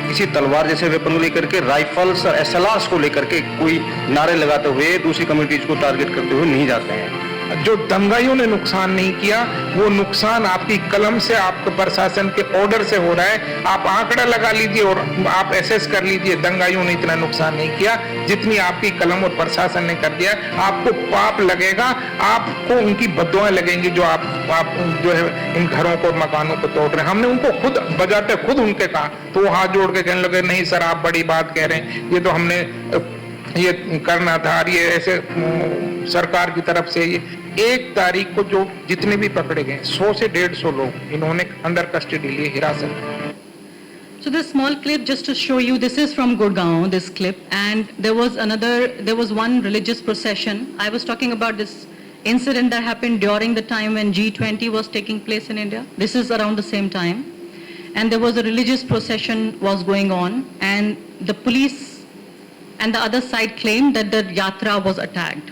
किसी तलवार जैसे वेपन को लेकर के, राइफल्स और एसएलआर्स को लेकर के कोई नारे लगाते हुए दूसरी कम्युनिटीज को टारगेट करते हुए नहीं जाते हैं। जो दंगाइयों ने नुकसान नहीं किया, वो नुकसान आपकी कलम से, आपके प्रशासन के ऑर्डर से हो रहा है। आप आंकड़ा लगा लीजिए और आप एसेस कर लीजिए, दंगाइयों ने इतना नुकसान नहीं किया जितनी आपकी कलम और प्रशासन ने कर दिया। आपको पाप लगेगा, आपको उनकी बद्दुआएं लगेंगी जो आप जो है इन घरों को, मकानों को तोड़ रहे हैं। हमने उनको खुद बजाते खुद उनके कहा, तो वो हाथ जोड़ के कहने लगे, नहीं सर आप बड़ी बात कह रहे हैं, ये तो हमने ये करना था। ये ऐसे सरकार की तरफ से 1 तारीख को जो जितने भी पकड़े गए 100 से 150 लोग इन्होंने अंडर कस्टडी लिए, हिरासत। So this small clip just to show you, this is from Gurgaon, this clip, and there was one religious procession. I was talking about this incident that happened during the time when G20 was taking place in India. This is around the same time, and there was a religious procession was going on, and the police and the other side claimed that the yatra was attacked.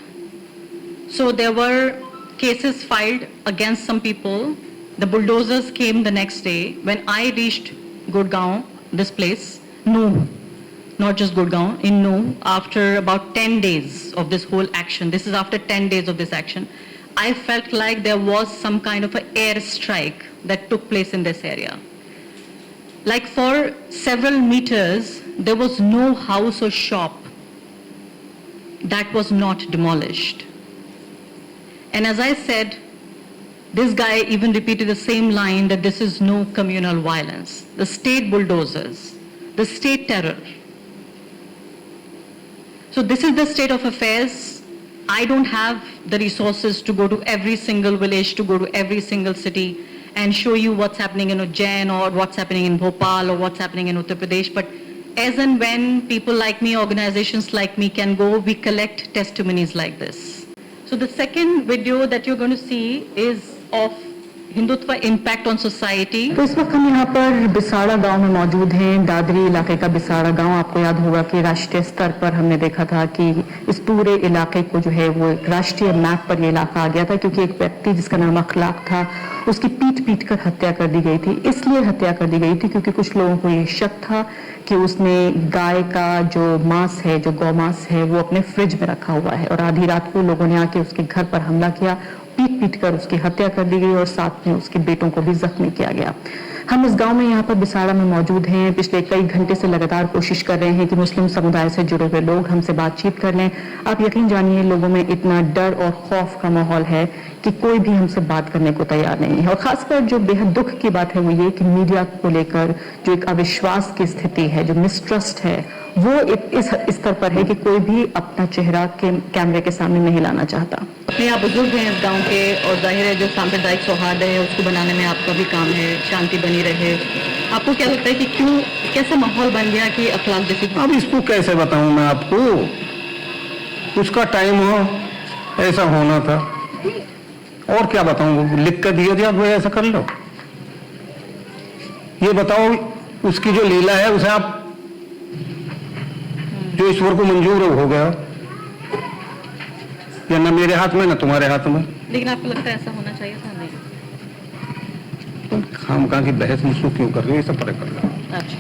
So there were cases filed against some people. The bulldozers came the next day. When I reached Gurgaon, this place, Nuh, not just Gurgaon, in Nuh, after about 10 days of this whole action, this is after 10 days of this action, I felt like there was some kind of an air strike that took place in this area. Like for several meters, there was no house or shop that was not demolished. And as I said, this guy even repeated the same line that this is no communal violence. The state bulldozers, the state terror. So this is the state of affairs. I don't have the resources to go to every single village, to go to every single city and show you what's happening in Ujjain or what's happening in Bhopal or what's happening in Uttar Pradesh. But as and when people like me, organizations like me can go, we collect testimonies like this. So the second video that you're going to see is of Hindutva impact on society. तो इस वक्त हम यहाँ पर बिसाड़ा गांव में मौजूद हैं, दादरी इलाके का बिसाड़ा गांव। आपको याद होगा कि राष्ट्रीय स्तर पर हमने देखा था कि इस पूरे इलाके को जो है वो एक राष्ट्रीय मैप पर ये इलाका आ गया था, क्योंकि एक व्यक्ति जिसका नाम अखलाक था, उसकी पीट कर हत्या कर दी गई थी। इसलिए हत्या कर दी गई थी क्योंकि कुछ लोगों को ये शक था कि उसने गाय का जो मांस है, जो गौ मांस है, वो अपने फ्रिज में रखा हुआ है, और आधी रात को लोगों ने आके उसके घर पर हमला किया, पीट कर उसकी हत्या कर दी गई और साथ में उसके बेटों को भी जख्मी किया गया। हम इस गांव में यहाँ पर बिसाड़ा में मौजूद हैं। पिछले कई घंटे से लगातार कोशिश कर रहे हैं कि मुस्लिम समुदाय से जुड़े हुए लोग हमसे बातचीत कर लें। आप यकीन जानिए, लोगों में इतना डर और खौफ का माहौल है कि कोई भी हमसे बात करने को तैयार नहीं है। और खासकर जो बेहद दुख की बात है वो ये कि मीडिया को लेकर जो एक अविश्वास की स्थिति है, जो मिसट्रस्ट है, वो इस स्तर पर है कि कोई भी अपना चेहरा कैमरे के सामने नहीं लाना चाहता। अपने आप बुजुर्ग हैं इस गांव के और जाहिर है जो सांप्रदायिक सौहार्द है उसको बनाने में आपका भी काम है, शांति बनी रहे। आपको क्या लगता है कि क्यों, कैसा माहौल बन गया कि अखलाक जैसी? अब इसको कैसे बताऊं मैं आपको, उसका टाइम हो ऐसा होना था, और क्या बताऊं, लिख कर दिया वो ऐसा कर लो। ये बताओ उसकी जो लीला है उसे आप, जो ईश्वर को मंजूर हो गया, या ना मेरे हाथ में ना तुम्हारे हाथ में। लेकिन आपको लगता है ऐसा होना चाहिए था? नहीं, तुम खामखा की बहस मुझको क्यों कर रही हो, ये सब परे कर लो। अच्छा,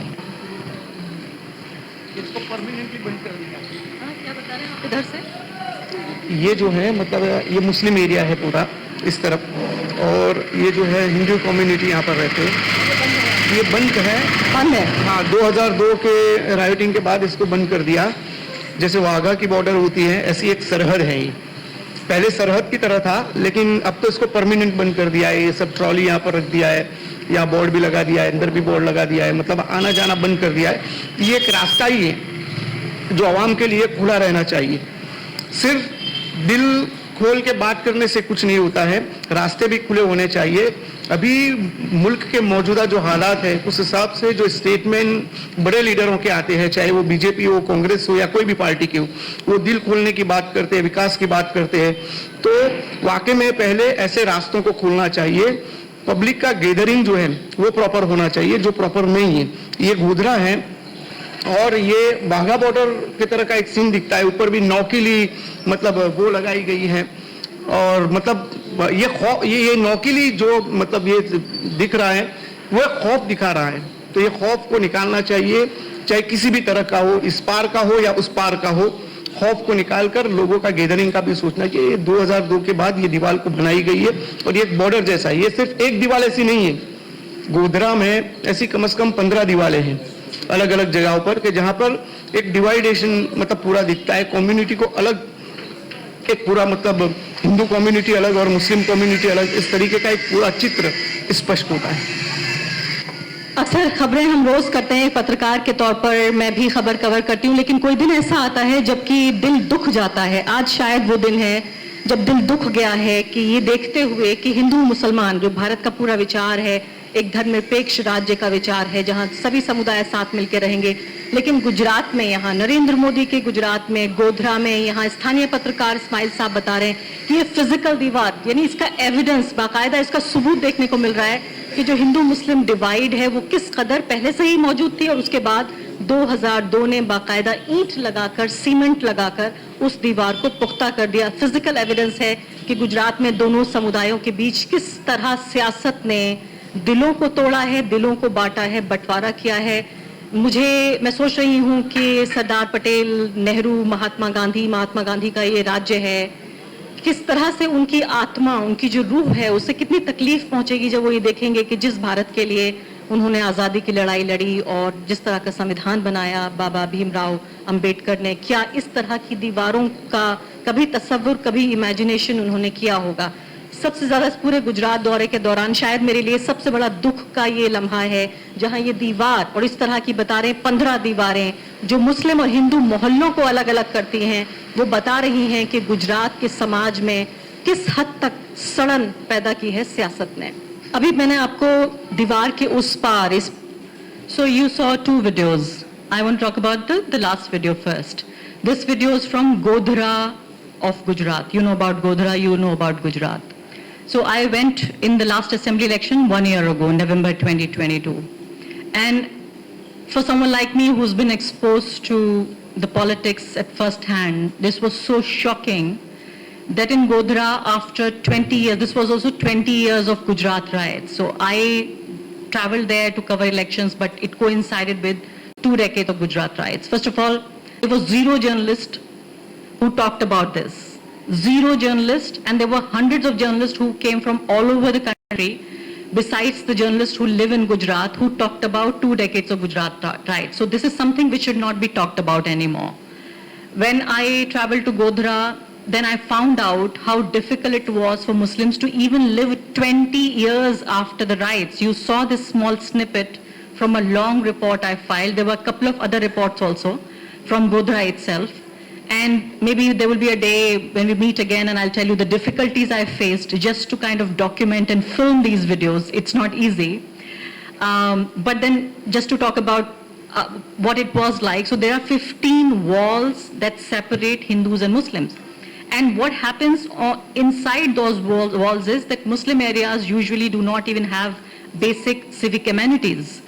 इसको परमानेंटली बंद कर दिया। क्या बता रहे हैं आप इधर से? ये जो है मतलब ये मुस्लिम एरिया है पूरा इस तरफ, और ये जो है हिंदू कम्युनिटी यहाँ पर रहते हैं। ये बंद है। हाँ, 2002 के राइटिंग के बाद इसको बंद कर दिया। जैसे वाघा की बॉर्डर होती है ऐसी एक सरहद है ये, पहले सरहद की तरह था, लेकिन अब तो इसको परमानेंट बंद कर दिया है। ये सब ट्रॉली यहाँ पर रख दिया है, यहाँ बोर्ड भी लगा दिया है, अंदर भी बोर्ड लगा दिया है, मतलब आना जाना बंद कर दिया है। ये एक रास्ता ही है जो आवाम के लिए खुला रहना चाहिए। सिर्फ दिल खोल के बात करने से कुछ नहीं होता है, रास्ते भी खुले होने चाहिए। अभी मुल्क के मौजूदा जो हालात है उस हिसाब से जो स्टेटमेंट बड़े लीडरों के आते हैं, चाहे वो बीजेपी हो, कांग्रेस हो या कोई भी पार्टी की हो, वो दिल खोलने की बात करते हैं, विकास की बात करते हैं। तो वाकई में पहले ऐसे रास्तों को खोलना चाहिए। पब्लिक का गैदरिंग जो है वो प्रॉपर होना चाहिए, जो प्रॉपर नहीं है। ये गोधरा है और ये वाघा बॉर्डर की तरह का एक सीन दिखता है, ऊपर भी नौकीली मतलब वो लगाई गई है, और मतलब ये नौकीली जो मतलब ये दिख रहा है वो खौफ दिखा रहा है। तो ये खौफ को निकालना चाहिए, चाहे किसी भी तरह का हो, इस पार का हो या उस पार का हो। खौफ को निकालकर लोगों का गैदरिंग का भी सोचना चाहिए। 2002 के बाद ये दीवार को बनाई गई है और ये एक बॉर्डर जैसा है। ये सिर्फ एक दीवार ऐसी नहीं है, गोधरा में ऐसी कम से कम 15 दीवारें हैं अलग अलग जगहों पर, कि जहां पर एक डिवाइडेशन मतलब पूरा दिखता है। कम्युनिटी को अलग, एक पूरा मतलब हिंदू कम्युनिटी अलग और मुस्लिम कम्युनिटी अलग, इस तरीके का एक पूरा चित्र स्पष्ट होता है। अक्सर खबरें हम रोज करते हैं, पत्रकार के तौर पर मैं भी खबर कवर करती हूँ, लेकिन कोई दिन ऐसा आता है जबकि दिल दुख जाता है। आज शायद वो दिन है जब दिल दुख गया है कि ये देखते हुए कि हिंदू मुसलमान, जो भारत का पूरा विचार है, एक धर्मनिरपेक्ष राज्य का विचार है जहां सभी समुदाय साथ मिलकर रहेंगे, लेकिन गुजरात में, यहाँ नरेंद्र मोदी के गुजरात में गोधरा में, यहाँ स्थानीय पत्रकार इस्माइल साहब बता रहे हैं कि ये फिजिकल दीवार, यानी इसका एविडेंस, बाकायदा इसका सबूत देखने को मिल रहा है कि जो हिंदू मुस्लिम डिवाइड है वो किस कदर पहले से ही मौजूद थी, और उसके बाद 2002 ने बाकायदा ईंट लगाकर, सीमेंट लगाकर उस दीवार को पुख्ता कर दिया। फिजिकल एविडेंस है कि गुजरात में दोनों समुदायों के बीच किस तरह सियासत ने दिलों को तोड़ा है, दिलों को बांटा है, बंटवारा किया है। मैं सोच रही हूँ कि सरदार पटेल, नेहरू, महात्मा गांधी का ये राज्य है, किस तरह से उनकी आत्मा, उनकी जो रूह है, उससे कितनी तकलीफ पहुंचेगी जब वो ये देखेंगे कि जिस भारत के लिए उन्होंने आज़ादी की लड़ाई लड़ी और जिस तरह का संविधान बनाया बाबा भीमराव अंबेडकर ने, क्या इस तरह की दीवारों का कभी तसव्वुर, कभी इमेजिनेशन उन्होंने किया होगा। सबसे ज्यादा इस पूरे गुजरात दौरे के दौरान शायद मेरे लिए सबसे बड़ा दुख का ये लम्हा है जहां ये दीवार, और इस तरह की बता रहे हैं 15 दीवारें जो मुस्लिम और हिंदू मोहल्लों को अलग अलग करती हैं, वो बता रही हैं कि गुजरात के समाज में किस हद तक सड़न पैदा की है सियासत ने। अभी मैंने आपको दीवार के उस पार so you saw 2 videos. I want to talk about the last video first. This video is from Godhra of Gujarat. You know about Godhra, you know about Gujarat. So I went in the last assembly election 1 year ago, November 2022. And for someone like me who's been exposed to the politics at first hand, this was so shocking that in Godhra, after 20 years, this was also 20 years of Gujarat riots. So I traveled there to cover elections, but it coincided with 2 decades of Gujarat riots. First of all, there was 0 journalist who talked about this. 0 journalists, and there were hundreds of journalists who came from all over the country, besides the journalists who live in Gujarat, who talked about 2 decades of Gujarat riots. So this is something which should not be talked about anymore. When I traveled to Godhra, then I found out how difficult it was for Muslims to even live 20 years after the riots. You saw this small snippet from a long report I filed. There were a couple of other reports also from Godhra itself. And maybe there will be a day when we meet again and I'll tell you the difficulties I faced just to kind of document and film these videos. It's not easy. But then just to talk about what it was like. So there are 15 walls that separate Hindus and Muslims. And what happens inside those walls is that Muslim areas usually do not even have basic civic amenities.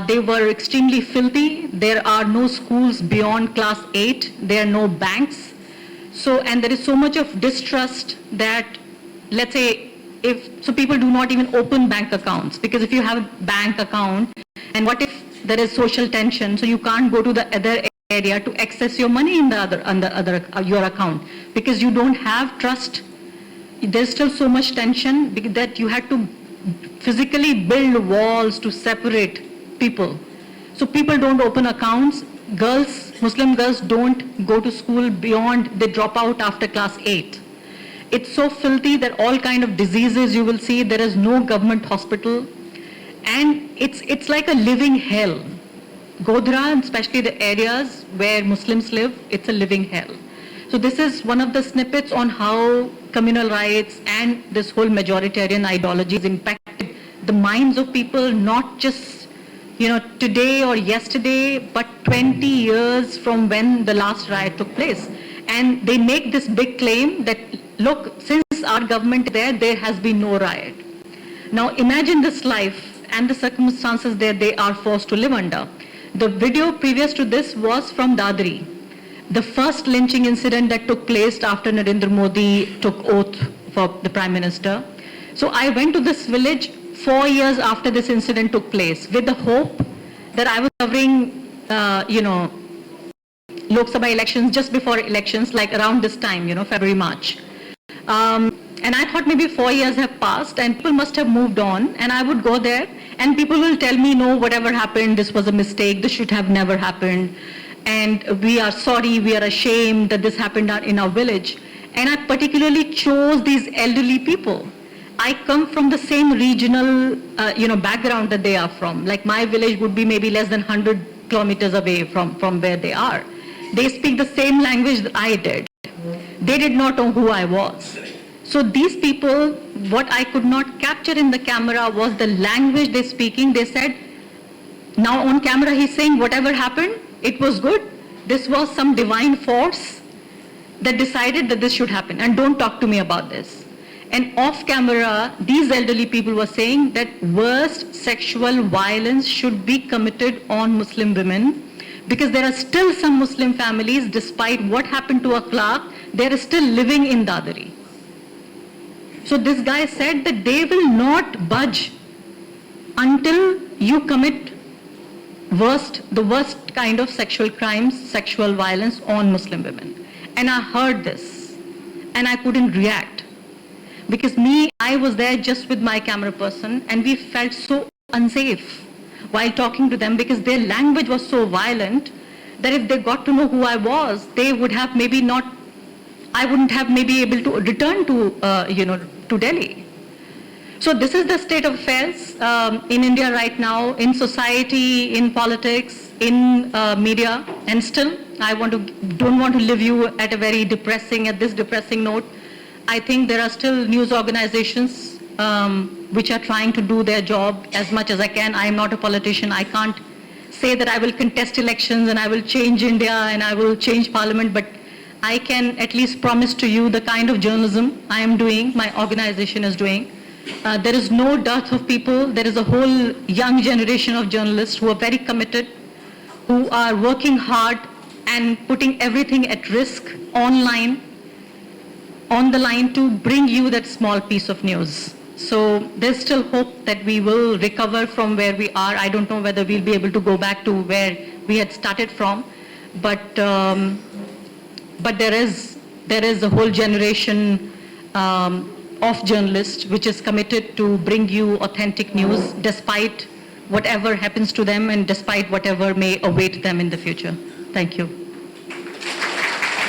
They were extremely filthy. There are no schools beyond class 8. There are no banks. And there is so much of distrust that, let's say, so people do not even open bank accounts, because if you have a bank account, and what if there is social tension, so you can't go to the other area to access your money in your account, because you don't have trust. There's still so much tension that you had to physically build walls to separate people. So people don't open accounts. Girls, Muslim girls don't go to school beyond, they drop out after class 8. It's so filthy that all kind of diseases you will see. There is no government hospital. And it's like a living hell. Godhra, especially the areas where Muslims live, it's a living hell. So this is one of the snippets on how communal rights and this whole majoritarian ideology has impacted the minds of people, not just today or yesterday, but 20 years from when the last riot took place. And they make this big claim that, look, since our government is there, there has been no riot. Now imagine this life and the circumstances that they are forced to live under. The video previous to this was from Dadri, the first lynching incident that took place after Narendra Modi took oath for the Prime Minister. So I went to this village 4 years after this incident took place with the hope that I was covering, Lok Sabha elections, just before elections, like around this time, February, March. And I thought maybe 4 years have passed and people must have moved on, and I would go there and people will tell me, no, whatever happened, this was a mistake, this should have never happened. And we are sorry, we are ashamed that this happened in our village. And I particularly chose these elderly people. I come from the same regional, background that they are from. Like my village would be maybe less than 100 kilometers away from where they are. They speak the same language that I did. They did not know who I was. So these people, what I could not capture in the camera was the language they're speaking. They said, now on camera he's saying whatever happened, it was good. This was some divine force that decided that this should happen, and don't talk to me about this. And off camera, these elderly people were saying that worst sexual violence should be committed on Muslim women, because there are still some Muslim families, despite what happened to a clerk, they are still living in Dadri. So this guy said that they will not budge until you commit the worst kind of sexual crimes, sexual violence on Muslim women. And I heard this and I couldn't react, because I was there just with my camera person, and we felt so unsafe while talking to them, because their language was so violent that if they got to know who I was, they would have maybe not, I wouldn't have maybe able to return to Delhi. So this is the state of affairs in India right now, in society, in politics, in media, and still I don't want to leave you at this depressing note. I think there are still news organizations which are trying to do their job as much as I can. I am not a politician. I can't say that I will contest elections and I will change India and I will change parliament, but I can at least promise to you the kind of journalism I am doing, my organization is doing. There is no dearth of people. There is a whole young generation of journalists who are very committed, who are working hard and putting everything at risk online, on the line, to bring you that small piece of news. So there's still hope that we will recover from where we are. I don't know whether we'll be able to go back to where we had started from, but there is a whole generation of journalists which is committed to bring you authentic news despite whatever happens to them and despite whatever may await them in the future. Thank you.